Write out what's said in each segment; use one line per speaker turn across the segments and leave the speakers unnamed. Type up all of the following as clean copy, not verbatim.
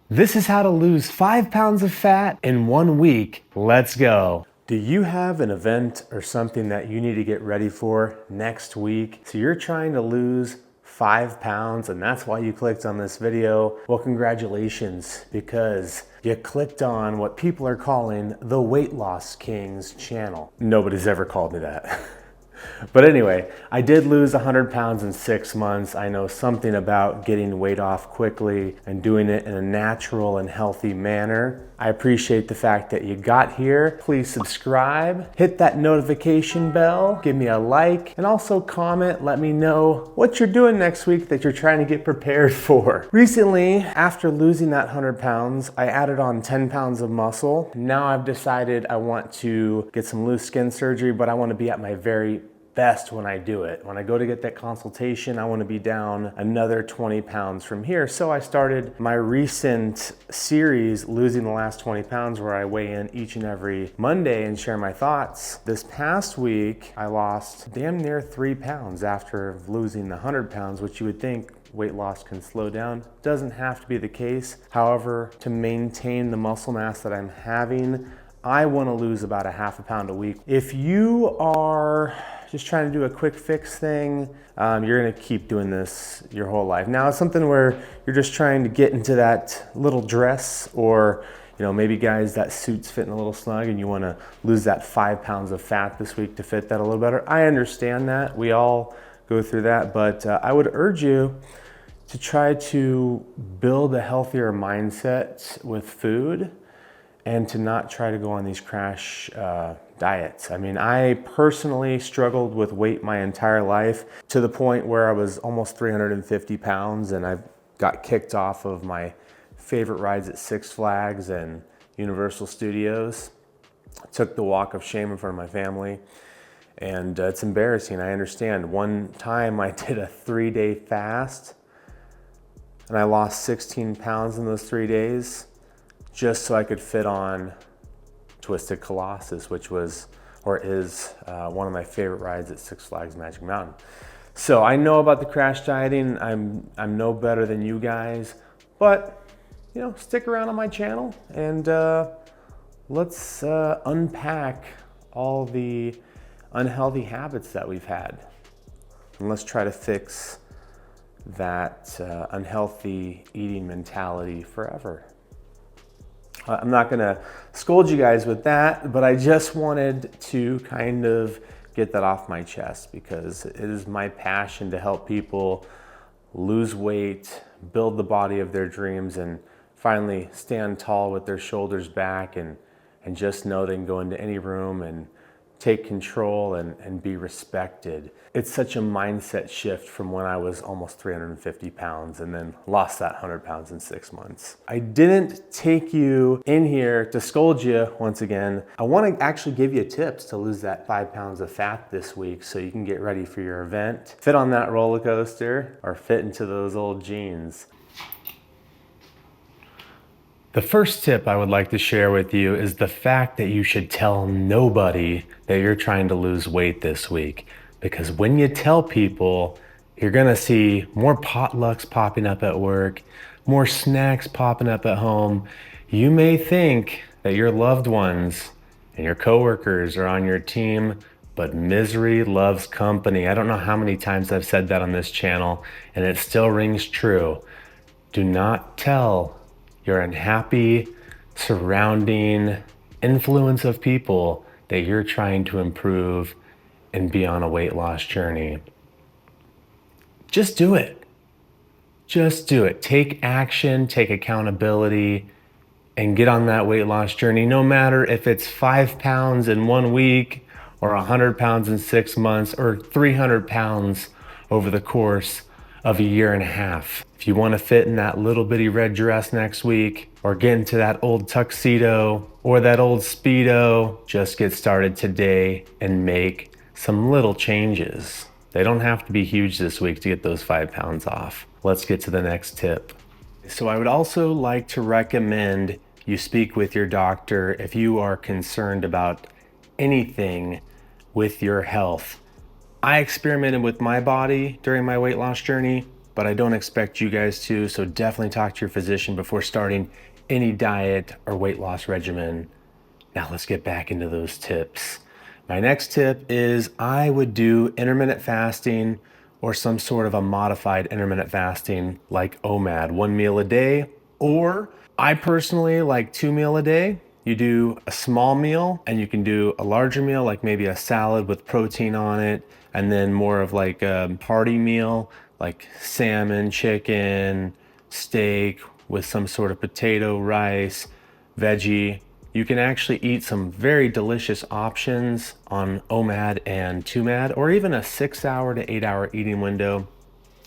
This is how to lose 5 pounds of fat in 1 week. Let's go. Do you have an event or something that you need to get ready for next week? So you're trying to lose 5 pounds and that's why you clicked on this video. Well, congratulations, because you clicked on what people are calling the Weight Loss Kings channel. Nobody's ever called me that. But anyway, I did lose 100 pounds in 6 months. I know something about getting weight off quickly and doing it in a natural and healthy manner. I appreciate the fact that you got here. Please subscribe, hit that notification bell, give me a like, and also comment, let me know what you're doing next week that you're trying to get prepared for. Recently, after losing that 100 pounds, I added on 10 pounds of muscle. Now I've decided I want to get some loose skin surgery, but I want to be at my very best when I do it. When I go to get that consultation, I want to be down another 20 pounds from here. So I started my recent series, Losing the Last 20 Pounds, where I weigh in each and every Monday and share my thoughts. This past week, I lost damn near 3 pounds after losing the 100 pounds, which you would think weight loss can slow down. Doesn't have to be the case. However, to maintain the muscle mass that I'm having, I want to lose about a half a pound a week. If you are just trying to do a quick fix thing, you're gonna keep doing this your whole life. Now it's something where you're just trying to get into that little dress, or maybe guys, that suit's fitting a little snug and you wanna lose that 5 pounds of fat this week to fit that a little better. I understand that, we all go through that, but I would urge you to try to build a healthier mindset with food and to not try to go on these crash diets. I mean, I personally struggled with weight my entire life to the point where I was almost 350 pounds and I got kicked off of my favorite rides at Six Flags and Universal Studios. I took the walk of shame in front of my family, and it's embarrassing, I understand. One time I did a 3-day fast and I lost 16 pounds in those 3 days just so I could fit on Twisted Colossus, which was or is one of my favorite rides at Six Flags Magic Mountain. So I know about the crash dieting. I'm no better than you guys, but stick around on my channel and let's unpack all the unhealthy habits that we've had, and let's try to fix that unhealthy eating mentality forever. I'm not gonna scold you guys with that, but I just wanted to kind of get that off my chest because it is my passion to help people lose weight, build the body of their dreams, and finally stand tall with their shoulders back and just know they can go into any room and take control and be respected. It's such a mindset shift from when I was almost 350 pounds and then lost that 100 pounds in 6 months. I didn't take you in here to scold you once again. I want to actually give you tips to lose that 5 pounds of fat this week so you can get ready for your event, fit on that roller coaster, or fit into those old jeans. The first tip I would like to share with you is the fact that you should tell nobody that you're trying to lose weight this week. Because when you tell people, you're gonna see more potlucks popping up at work, more snacks popping up at home. You may think that your loved ones and your coworkers are on your team, but misery loves company. I don't know how many times I've said that on this channel, and it still rings true. Do not tell your unhappy surrounding influence of people that you're trying to improve and be on a weight loss journey. Just do it. Just do it. Take action, take accountability, and get on that weight loss journey, no matter if it's 5 pounds in 1 week or 100 pounds in 6 months or 300 pounds over the course of a year and a half. If you want to fit in that little bitty red dress next week, or get into that old tuxedo or that old Speedo, just get started today and make some little changes. They don't have to be huge this week to get those 5 pounds off. Let's get to the next tip. So I would also like to recommend you speak with your doctor if you are concerned about anything with your health. I experimented with my body during my weight loss journey. but I don't expect you guys to, so definitely talk to your physician before starting any diet or weight loss regimen. Now let's get back into those tips. My next tip is I would do intermittent fasting or some sort of a modified intermittent fasting like OMAD, 1 meal a day, or I personally like 2 meal a day. You do a small meal and you can do a larger meal, like maybe a salad with protein on it, and then more of like a hearty meal, like salmon, chicken, steak with some sort of potato, rice, veggie. You can actually eat some very delicious options on OMAD and 2MAD, or even a 6 hour to 8 hour eating window.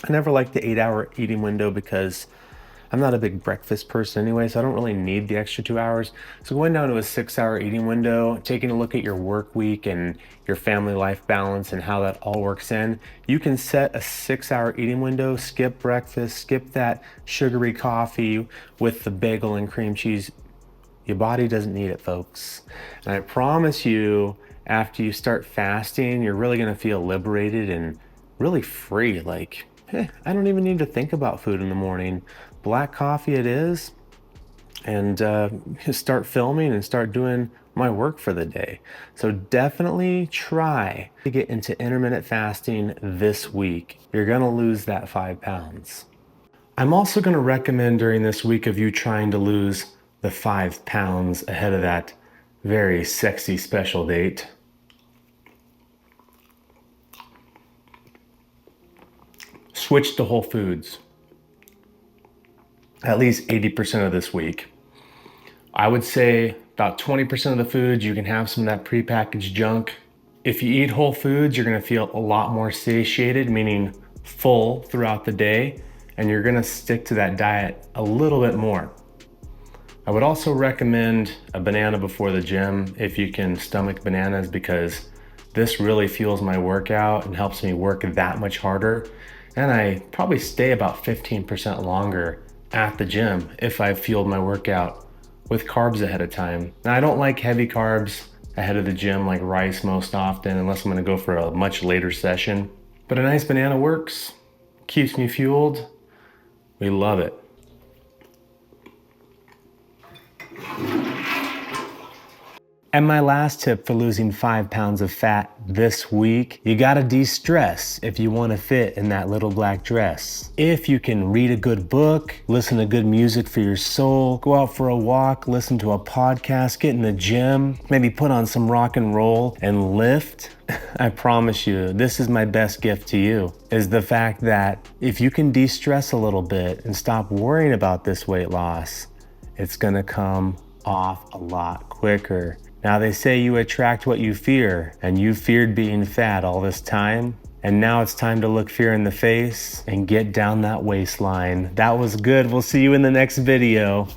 I never liked the 8 hour eating window because I'm not a big breakfast person anyway, so I don't really need the extra 2 hours. So going down to a 6 hour eating window, taking a look at your work week and your family life balance and how that all works in, you can set a 6 hour eating window, skip breakfast, skip that sugary coffee with the bagel and cream cheese. Your body doesn't need it, folks. And I promise you, after you start fasting, you're really gonna feel liberated and really free. Like, I don't even need to think about food in the morning. Black coffee it is, and start filming and start doing my work for the day. So definitely try to get into intermittent fasting this week. You're gonna lose that 5 pounds. I'm also gonna recommend during this week of you trying to lose the 5 pounds ahead of that very sexy special date, switch to whole foods at least 80% of this week. I would say about 20% of the foods, you can have some of that prepackaged junk. If you eat whole foods, you're gonna feel a lot more satiated, meaning full throughout the day, and you're gonna stick to that diet a little bit more. I would also recommend a banana before the gym if you can stomach bananas, because this really fuels my workout and helps me work that much harder. And I probably stay about 15% longer at the gym if I've fueled my workout with carbs ahead of time. Now, I don't like heavy carbs ahead of the gym like rice most often, unless I'm gonna go for a much later session. But a nice banana works, keeps me fueled. We love it. And my last tip for losing 5 pounds of fat this week, you gotta de-stress if you wanna fit in that little black dress. If you can read a good book, listen to good music for your soul, go out for a walk, listen to a podcast, get in the gym, maybe put on some rock and roll and lift, I promise you, this is my best gift to you, is the fact that if you can de-stress a little bit and stop worrying about this weight loss, it's gonna come off a lot quicker. Now they say you attract what you fear, and you feared being fat all this time, and now it's time to look fear in the face and get down that waistline. That was good. We'll see you in the next video.